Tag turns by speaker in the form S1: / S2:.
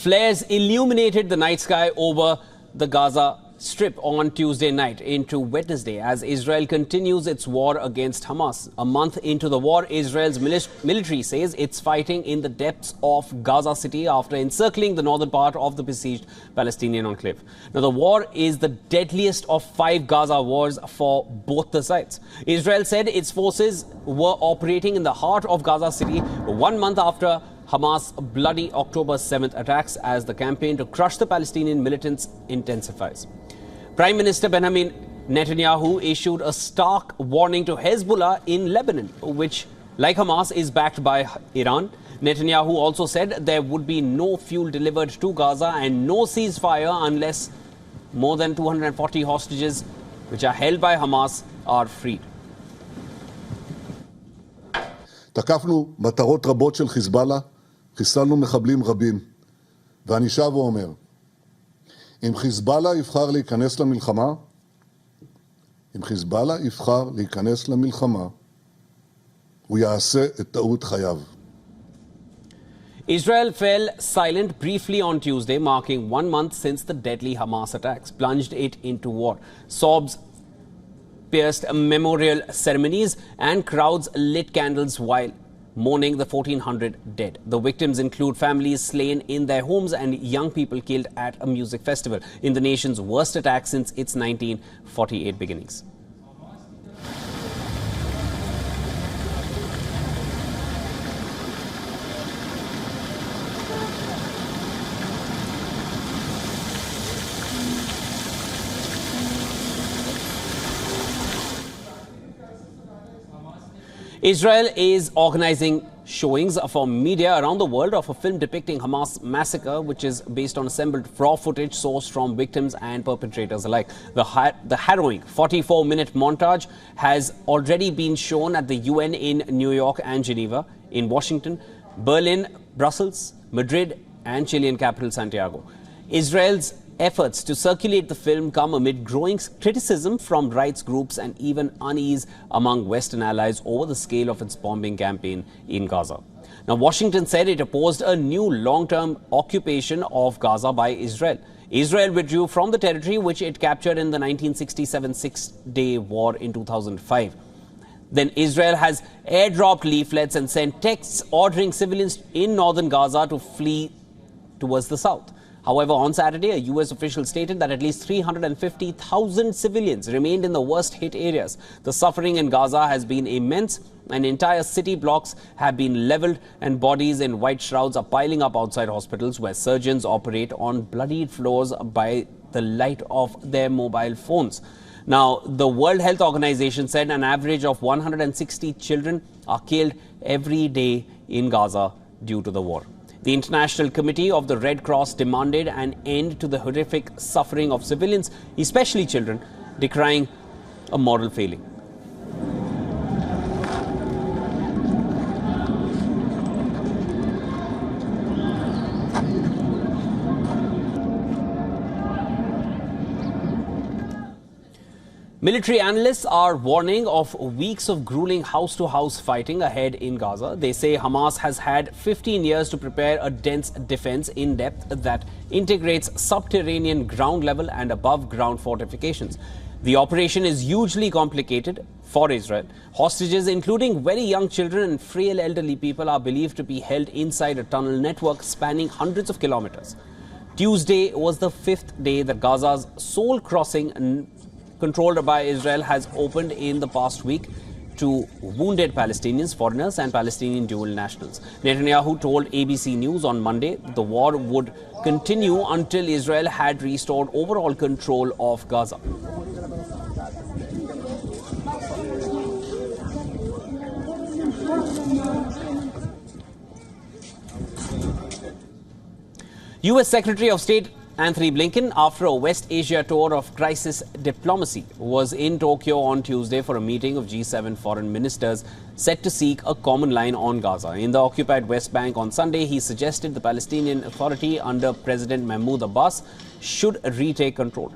S1: Flares illuminated the night sky over the Gaza Strip on Tuesday night into Wednesday as Israel continues its war against Hamas. A month into the war, Israel's military says it's fighting in the depths of Gaza City after encircling the northern part of the besieged Palestinian enclave. Now, the war is the deadliest of 5 Gaza wars for both the sides. Israel said its forces were operating in the heart of Gaza City 1 month after Hamas' bloody October 7th attacks as the campaign to crush the Palestinian militants intensifies. Prime Minister Benjamin Netanyahu issued a stark warning to Hezbollah in Lebanon, which, like Hamas, is backed by Iran. Netanyahu also said there would be no fuel delivered to Gaza and no ceasefire unless more than 240 hostages, which are held by Hamas, are freed.
S2: תקפנו מטרות רבות של חיזבאללה, חיסלנו מחבלים רבים. ואני שב ואומר, אם חיזבאללה יבחר להיכנס למלחמה, הוא יעשה את טעות חייו.
S1: Israel fell silent briefly on Tuesday, marking 1 month since the deadly Hamas attacks plunged it into war. Sobs pierced memorial ceremonies and crowds lit candles while mourning the 1,400 dead. The victims include families slain in their homes and young people killed at a music festival in the nation's worst attack since its 1948 beginnings. Israel is organizing showings for media around the world of a film depicting Hamas massacre, which is based on assembled raw footage sourced from victims and perpetrators alike. The harrowing 44-minute montage has already been shown at the UN in New York and Geneva, in Washington, Berlin, Brussels, Madrid, and Chilean capital Santiago. Israel's efforts to circulate the film come amid growing criticism from rights groups and even unease among Western allies over the scale of its bombing campaign in Gaza. Now, Washington said it opposed a new long-term occupation of Gaza by Israel. Israel withdrew from the territory which it captured in the 1967 Six-Day War in 2005. Then Israel has airdropped leaflets and sent texts ordering civilians in northern Gaza to flee towards the south. However, on Saturday, a U.S. official stated that at least 350,000 civilians remained in the worst-hit areas. The suffering in Gaza has been immense, and entire city blocks have been leveled, and bodies in white shrouds are piling up outside hospitals where surgeons operate on bloodied floors by the light of their mobile phones. Now, the World Health Organization said an average of 160 children are killed every day in Gaza due to the war. The International Committee of the Red Cross demanded an end to the horrific suffering of civilians, especially children, decrying a moral failing. Military analysts are warning of weeks of grueling house-to-house fighting ahead in Gaza. They say Hamas has had 15 years to prepare a dense defense in depth that integrates subterranean ground-level and above-ground fortifications. The operation is hugely complicated for Israel. Hostages, including very young children and frail elderly people, are believed to be held inside a tunnel network spanning hundreds of kilometers. Tuesday was the 5th day that Gaza's sole crossing controlled by Israel has opened in the past week to wounded Palestinians, foreigners and Palestinian dual nationals. Netanyahu told ABC News on Monday the war would continue until Israel had restored overall control of Gaza. U.S. Secretary of State Anthony Blinken, after a West Asia tour of crisis diplomacy, was in Tokyo on Tuesday for a meeting of G7 foreign ministers set to seek a common line on Gaza. In the occupied West Bank on Sunday, he suggested the Palestinian Authority under President Mahmoud Abbas should retake control.